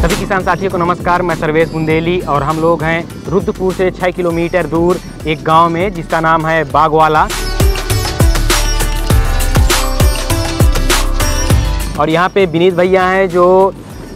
सभी किसान साथियों को नमस्कार। मैं सर्वेश बुंदेली और हम लोग हैं रुद्रपुर से 6 किलोमीटर दूर एक गांव में जिसका नाम है बागवाला। और यहाँ पे विनीत भैया हैं जो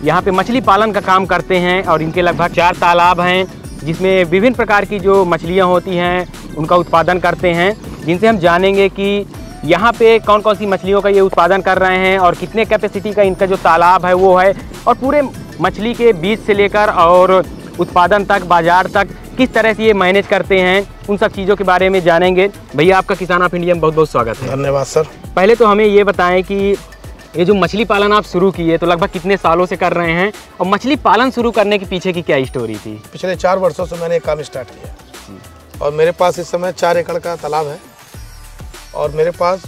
यहाँ पे मछली पालन का काम करते हैं और इनके लगभग 4 तालाब हैं जिसमें विभिन्न प्रकार की जो मछलियाँ होती हैं उनका उत्पादन करते हैं, जिनसे हम जानेंगे कि यहाँ पे कौन कौन सी मछलियों का ये उत्पादन कर रहे हैं और कितने कैपेसिटी का इनका जो तालाब है वो है, और पूरे मछली के बीज से लेकर और उत्पादन तक, बाजार तक किस तरह से ये मैनेज करते हैं, उन सब चीज़ों के बारे में जानेंगे। भैया आपका किसान ऑफ इंडिया में बहुत बहुत स्वागत है। धन्यवाद सर। पहले तो हमें ये बताएं कि ये जो मछली पालन आप शुरू किए तो लगभग कितने सालों से कर रहे हैं, और मछली पालन शुरू करने के पीछे की क्या स्टोरी थी? पिछले 4 वर्षों से मैंने काम स्टार्ट किया और मेरे पास इस समय 4 एकड़ का तालाब है और मेरे पास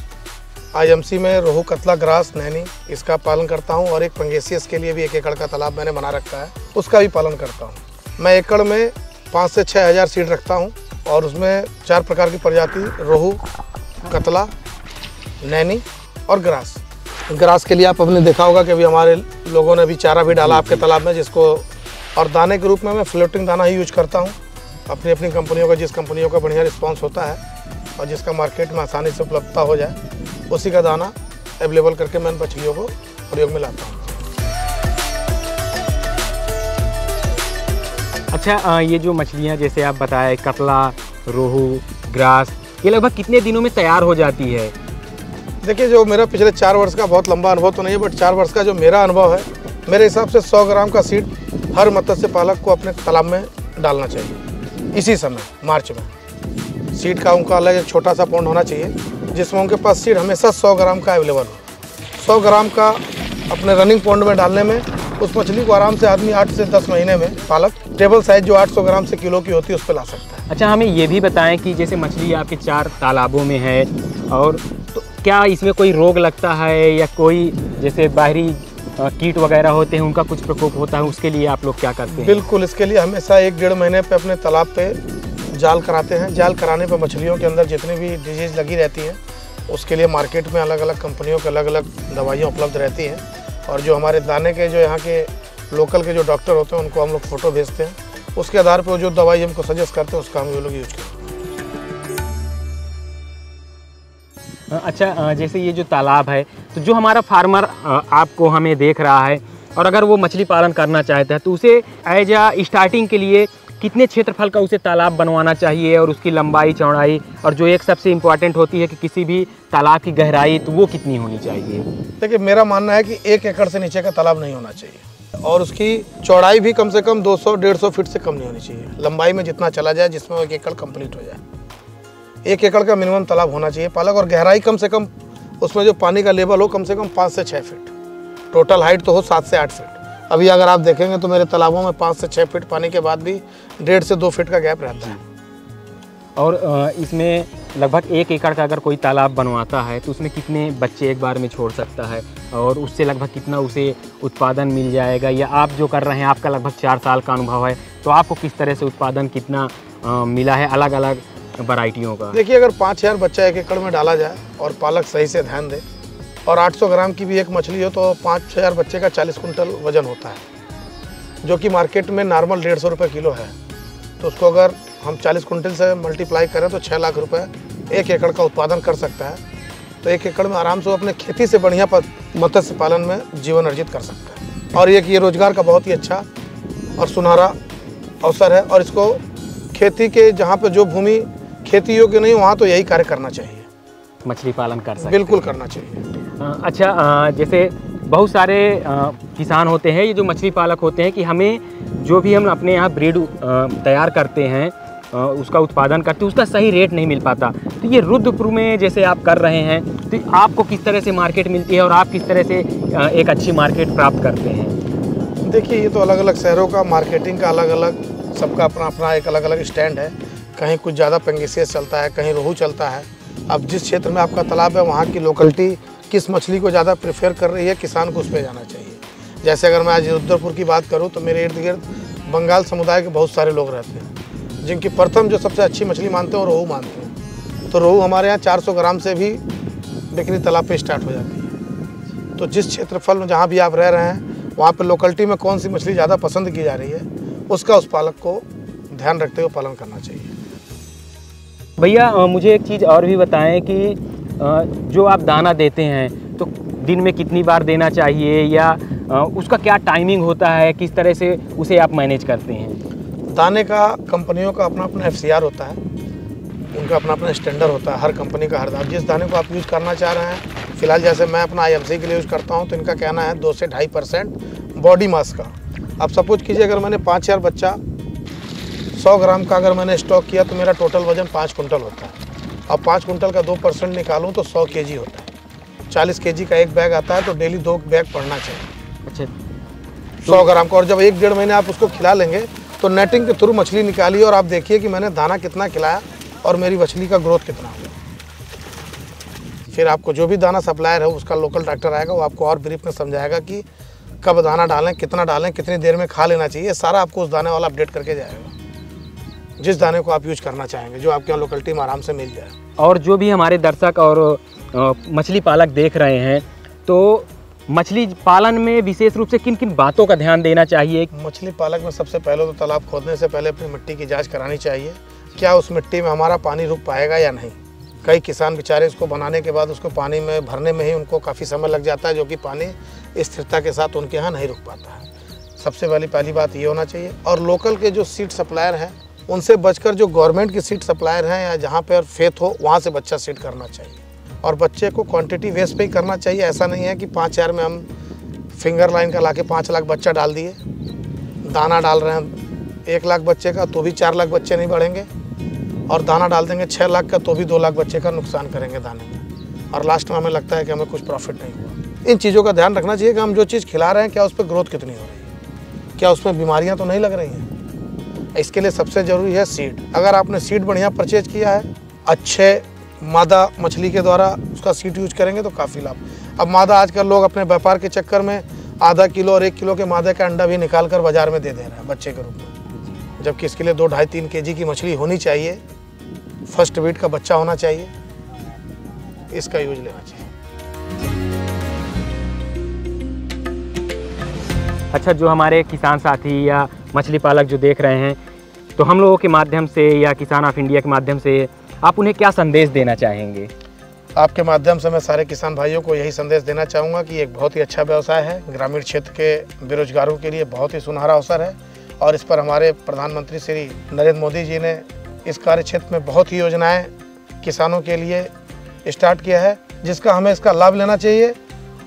आईएमसी में रोहू, कतला, ग्रास, नैनी इसका पालन करता हूं और एक पंगेसियस के लिए भी 1 एकड़ का तालाब मैंने बना रखा है, उसका भी पालन करता हूं। मैं एकड़ में 5 से 6 हज़ार सीड रखता हूं और उसमें 4 प्रकार की प्रजाति रोहू, कतला, नैनी और ग्रास। ग्रास के लिए आपने देखा होगा कि अभी हमारे लोगों ने अभी चारा भी डाला आपके तालाब में, जिसको और दाने के रूप में मैं फ्लोटिंग दाना ही यूज करता हूँ अपनी अपनी कंपनियों का, जिस कंपनियों का बढ़िया रिस्पांस होता है और जिसका मार्केट में आसानी से उपलब्धता हो जाए उसी का दाना अवेलेबल करके मैं मछलियों को प्रयोग में लाता हूँ। अच्छा, ये जो मछलियाँ जैसे आप बताए कतला, रोहू, ग्रास, ये लगभग कितने दिनों में तैयार हो जाती है? देखिए, जो मेरा पिछले 4 वर्ष का बहुत लंबा अनुभव तो नहीं है, बट 4 वर्ष का जो मेरा अनुभव है, मेरे हिसाब से 100 ग्राम का सीड हर मत्स्य पालक को अपने तालाब में डालना चाहिए। इसी समय मार्च में सीड का उनका अलग छोटा सा पॉन्ड होना चाहिए जिसमें उनके पास सीड हमेशा 100 ग्राम का अवेलेबल हो। 100 ग्राम का अपने रनिंग पॉन्ड में डालने में उस मछली को आराम से आदमी 8 से 10 महीने में पालक टेबल साइज जो 800 ग्राम से किलो की होती है उस पर ला सकता है। अच्छा, हमें ये भी बताएं कि जैसे मछली आपके 4 तालाबों में है, और तो क्या इसमें कोई रोग लगता है या कोई जैसे बाहरी कीट वगैरह होते हैं उनका कुछ प्रकोप होता है, उसके लिए आप लोग क्या करते हैं? बिल्कुल, इसके लिए हमेशा 1-1.5 महीने पे अपने तालाब पे जाल कराते हैं। जाल कराने पे मछलियों के अंदर जितनी भी डिजीज़ लगी रहती है उसके लिए मार्केट में अलग अलग कंपनियों की अलग अलग दवाइयाँ उपलब्ध रहती हैं, और जो हमारे दाने के जो यहाँ के लोकल के जो डॉक्टर होते हैं उनको हम लोग फ़ोटो भेजते हैं, उसके आधार पर जो दवाई हमको सजेस्ट करते हैं उसका हम लोग यूज करते हैं। अच्छा, जैसे ये जो तालाब है तो जो हमारा फार्मर आपको हमें देख रहा है और अगर वो मछली पालन करना चाहता है तो उसे एज आ स्टार्टिंग के लिए कितने क्षेत्रफल का उसे तालाब बनवाना चाहिए, और उसकी लंबाई, चौड़ाई, और जो एक सबसे इम्पॉर्टेंट होती है कि किसी भी तालाब की गहराई, तो वो कितनी होनी चाहिए? देखिए, मेरा मानना है कि 1 एकड़ से नीचे का तालाब नहीं होना चाहिए और उसकी चौड़ाई भी कम से कम 200-150 फीट से कम नहीं होनी चाहिए। लंबाई में जितना चला जाए जिसमें 1 एकड़ कंप्लीट हो जाए। 1 एकड़ का मिनिमम तालाब होना चाहिए पालक, और गहराई कम से कम उसमें जो पानी का लेवल हो कम से कम 5 से 6 फीट। टोटल हाइट तो हो 7 से 8 फीट। अभी अगर आप देखेंगे तो मेरे तालाबों में 5 से 6 फीट पानी के बाद भी 1.5 से 2 फीट का गैप रहता है। और इसमें लगभग 1 एकड़ का अगर कोई तालाब बनवाता है तो उसमें कितने बच्चे एक बार में छोड़ सकता है, और उससे लगभग कितना उसे उत्पादन मिल जाएगा? या आप जो कर रहे हैं, आपका लगभग 4 साल का अनुभव है, तो आपको किस तरह से उत्पादन कितना मिला है अलग अलग वैरायटियों का? देखिए, अगर 5000 बच्चा 1 एकड़ में डाला जाए और पालक सही से ध्यान दे और 800 ग्राम की भी एक मछली हो तो 5000 बच्चे का 40 कुंटल वजन होता है, जो कि मार्केट में नॉर्मल 150 रुपये किलो है। तो उसको अगर हम 40 कुंटल से मल्टीप्लाई करें तो 6 लाख रुपए 1 एकड़ का उत्पादन कर सकता है। तो 1 एकड़ में आराम से अपने खेती से बढ़िया मत्स्य पालन में जीवन अर्जित कर सकता है, और ये रोजगार का बहुत ही अच्छा और सुनहरा अवसर है। और इसको खेती के जहाँ पर जो भूमि खेती योग्य नहीं वहाँ तो यही कार्य करना चाहिए, मछली पालन कर सकते बिल्कुल करना चाहिए। अच्छा, जैसे बहुत सारे किसान होते हैं, ये जो मछली पालक होते हैं, कि हमें जो भी हम अपने यहाँ ब्रीड तैयार करते हैं, उसका उत्पादन करते हैं, उसका सही रेट नहीं मिल पाता। तो ये रुद्रपुर में जैसे आप कर रहे हैं तो आपको किस तरह से मार्केट मिलती है और आप किस तरह से एक अच्छी मार्केट प्राप्त करते हैं? देखिए, ये तो अलग अलग शहरों का मार्केटिंग का अलग अलग, सबका अपना अपना एक अलग अलग स्टैंड है। कहीं कुछ ज़्यादा पेंगेसियस चलता है, कहीं रोहू चलता है। अब जिस क्षेत्र में आपका तालाब है वहाँ की लोकलिटी किस मछली को ज़्यादा प्रेफर कर रही है, किसान को उस पर जाना चाहिए। जैसे अगर मैं आज रुद्रपुर की बात करूँ तो मेरे इर्द गिर्द बंगाल समुदाय के बहुत सारे लोग रहते हैं, जिनकी प्रथम जो सबसे अच्छी मछली मानते हैं वो रोहू मानते हैं। तो रोहू हमारे यहाँ 400 ग्राम से भी बिक्री तालाब पे स्टार्ट हो जाती है। तो जिस क्षेत्रफल में जहाँ भी आप रह रहे हैं वहाँ पे लोकेलिटी में कौन सी मछली ज़्यादा पसंद की जा रही है, उसका उस पालक को ध्यान रखते हुए पालन करना चाहिए। भैया मुझे एक चीज़ और भी बताएं कि जो आप दाना देते हैं तो दिन में कितनी बार देना चाहिए, या उसका क्या टाइमिंग होता है, किस तरह से उसे आप मैनेज करते हैं? दाने का कंपनियों का अपना अपना FCR होता है, उनका अपना अपना स्टैंडर्ड होता है, हर कंपनी का हर दाना। जिस दाने को आप यूज़ करना चाह रहे हैं, फिलहाल जैसे मैं अपना IMC के लिए यूज़ करता हूँ तो इनका कहना है 2 से 2.5% बॉडी मास का। अब सपोज कीजिए अगर मैंने 5,000 बच्चा 100 ग्राम का अगर मैंने स्टॉक किया तो मेरा टोटल वजन 5 कुंटल होता है। अब 5 कुंटल का 2% निकालूँ तो 100 kg होता है। 40 kg का एक बैग आता है तो डेली 2 बैग पड़ना चाहिए। अच्छा, 100 ग्राम का। और जब 1-1.5 महीने आप उसको खिला लेंगे तो नेटिंग के थ्रू मछली निकालिए और आप देखिए कि मैंने दाना कितना खिलाया और मेरी मछली का ग्रोथ कितना हुआ। फिर आपको जो भी दाना सप्लायर है उसका लोकल डॉक्टर आएगा, वो आपको और ब्रीफ में समझाएगा कि कब दाना डालें, कितना डालें, कितनी देर में खा लेना चाहिए। सारा आपको उस दाने वाला अपडेट करके जाएगा, जिस दाने को आप यूज करना चाहेंगे, जो आपके यहाँ लोकेलिटी में आराम से मिल जाए। और जो भी हमारे दर्शक और मछली पालक देख रहे हैं, तो मछली पालन में विशेष रूप से किन किन बातों का ध्यान देना चाहिए? मछली पालक में सबसे पहले तो तालाब खोदने से पहले अपनी मिट्टी की जांच करानी चाहिए, क्या उस मिट्टी में हमारा पानी रुक पाएगा या नहीं। कई किसान बेचारे इसको बनाने के बाद उसको पानी में भरने में ही उनको काफ़ी समय लग जाता है, जो कि पानी स्थिरता के साथ उनके यहाँ नहीं रुक पाता है। सबसे पहली बात ये होना चाहिए। और लोकल के जो सीड सप्लायर हैं उनसे बचकर जो गवर्नमेंट की सीड सप्लायर हैं या जहाँ पर फेथ हो वहाँ से बच्चा सीड करना चाहिए। और बच्चे को क्वांटिटी बेस पे ही करना चाहिए। ऐसा नहीं है कि 5,000 में हम फिंगर लाइन का लाके 5 लाख बच्चा डाल दिए, दाना डाल रहे हैं 1 लाख बच्चे का तो भी 4 लाख बच्चे नहीं बढ़ेंगे, और दाना डाल देंगे 6 लाख का तो भी 2 लाख बच्चे का नुकसान करेंगे दाने में, और लास्ट में हमें लगता है कि हमें कुछ प्रॉफिट नहीं हुआ। इन चीज़ों का ध्यान रखना चाहिए कि हम जो चीज़ खिला रहे हैं क्या उस पर ग्रोथ कितनी हो रही है, क्या उसमें बीमारियाँ तो नहीं लग रही हैं। इसके लिए सबसे ज़रूरी है सीड। अगर आपने सीड बढ़िया परचेज किया है, अच्छे मादा मछली के द्वारा उसका सीड यूज करेंगे तो काफ़ी लाभ। अब मादा आजकल लोग अपने व्यापार के चक्कर में आधा किलो और 1 किलो के मादे का अंडा भी निकाल कर बाजार में दे रहे हैं बच्चे के रूप में, जबकि इसके लिए 2-2.5-3 kg की मछली होनी चाहिए, फर्स्ट बीट का बच्चा होना चाहिए, इसका यूज लेना चाहिए। अच्छा, जो हमारे किसान साथी या मछली पालक जो देख रहे हैं, तो हम लोगों के माध्यम से या किसान ऑफ इंडिया के माध्यम से आप उन्हें क्या संदेश देना चाहेंगे? आपके माध्यम से मैं सारे किसान भाइयों को यही संदेश देना चाहूँगा कि एक बहुत ही अच्छा व्यवसाय है, ग्रामीण क्षेत्र के बेरोजगारों के लिए बहुत ही सुनहरा अवसर है, और इस पर हमारे प्रधानमंत्री श्री नरेंद्र मोदी जी ने इस कार्य क्षेत्र में बहुत ही योजनाएं किसानों के लिए स्टार्ट किया है, जिसका हमें इसका लाभ लेना चाहिए।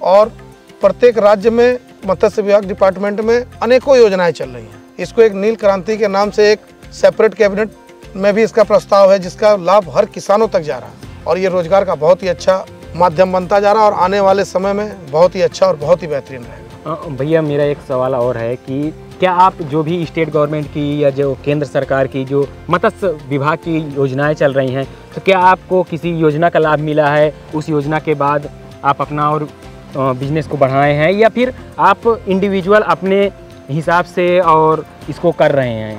और प्रत्येक राज्य में मत्स्य विभाग डिपार्टमेंट में अनेकों योजनाएं चल रही हैं। इसको एक नील क्रांति के नाम से एक सेपरेट कैबिनेट में भी इसका प्रस्ताव है, जिसका लाभ हर किसानों तक जा रहा है, और ये रोजगार का बहुत ही अच्छा माध्यम बनता जा रहा है, और आने वाले समय में बहुत ही अच्छा और बहुत ही बेहतरीन रहेगा। भैया मेरा एक सवाल और है कि क्या आप जो भी स्टेट गवर्नमेंट की या जो केंद्र सरकार की जो मत्स्य विभाग की योजनाएं चल रही हैं, तो क्या आपको किसी योजना का लाभ मिला है? उस योजना के बाद आप अपना और बिजनेस को बढ़ाए हैं, या फिर आप इंडिविजुअल अपने हिसाब से और इसको कर रहे हैं?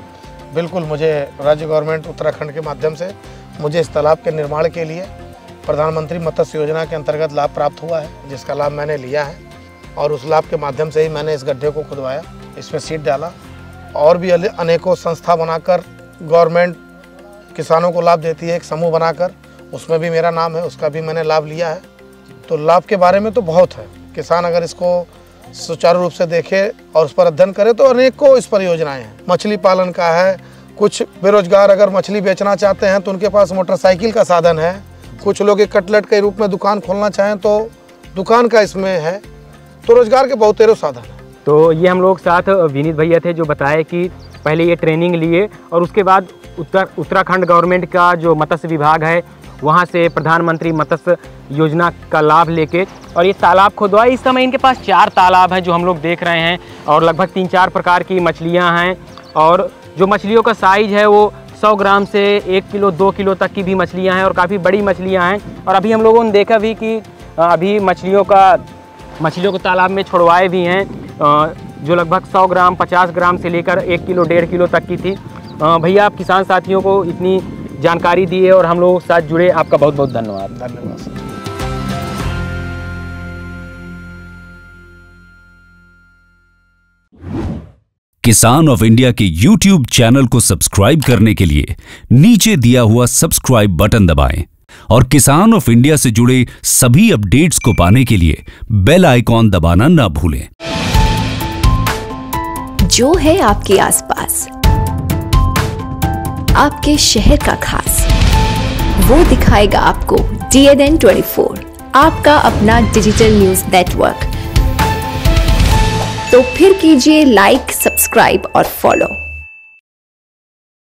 बिल्कुल, मुझे राज्य गवर्नमेंट उत्तराखंड के माध्यम से मुझे इस तालाब के निर्माण के लिए प्रधानमंत्री मत्स्य योजना के अंतर्गत लाभ प्राप्त हुआ है, जिसका लाभ मैंने लिया है, और उस लाभ के माध्यम से ही मैंने इस गड्ढे को खुदवाया, इसमें सीड डाला, और भी अनेकों संस्था बनाकर गवर्नमेंट किसानों को लाभ देती है, एक समूह बनाकर, उसमें भी मेरा नाम है, उसका भी मैंने लाभ लिया है। तो लाभ के बारे में तो बहुत है, किसान अगर इसको सुचारू रूप से देखे और उस पर अध्ययन करे तो अनेकों इस पर योजनाएं हैं। मछली पालन का है, कुछ बेरोजगार अगर मछली बेचना चाहते हैं तो उनके पास मोटरसाइकिल का साधन है, कुछ लोग एक कटलेट के रूप में दुकान खोलना चाहें तो दुकान का इसमें है, तो रोजगार के बहुतेरे साधन है। तो ये हम लोग साथ विनीत भैया थे जो बताए कि पहले ये ट्रेनिंग लिए और उसके बाद उत्तराखंड गवर्नमेंट का जो मत्स्य विभाग है वहाँ से प्रधानमंत्री मत्स्य योजना का लाभ लेके और ये तालाब खुदवाए। इस समय इनके पास 4 तालाब हैं जो हम लोग देख रहे हैं, और लगभग 3-4 प्रकार की मछलियाँ हैं, और जो मछलियों का साइज़ है वो 100 ग्राम से 1 किलो 2 किलो तक की भी मछलियाँ हैं, और काफ़ी बड़ी मछलियाँ हैं। और अभी हम लोगों ने देखा भी कि अभी मछलियों को तालाब में छुड़वाए भी हैं, जो लगभग 100 ग्राम 50 ग्राम से लेकर 1 किलो 1.5 किलो तक की थी। भैया आप किसान साथियों को इतनी जानकारी दी है और हम लोग साथ जुड़े, आपका बहुत बहुत धन्यवाद। धन्यवाद। किसान ऑफ इंडिया के YouTube चैनल को सब्सक्राइब करने के लिए नीचे दिया हुआ सब्सक्राइब बटन दबाएं और किसान ऑफ इंडिया से जुड़े सभी अपडेट्स को पाने के लिए बेल आइकॉन दबाना ना भूलें। जो है आपके आसपास, आपके शहर का खास, वो दिखाएगा आपको DNN 24, आपका अपना डिजिटल न्यूज नेटवर्क। तो फिर कीजिए लाइक, सब्सक्राइब और फॉलो।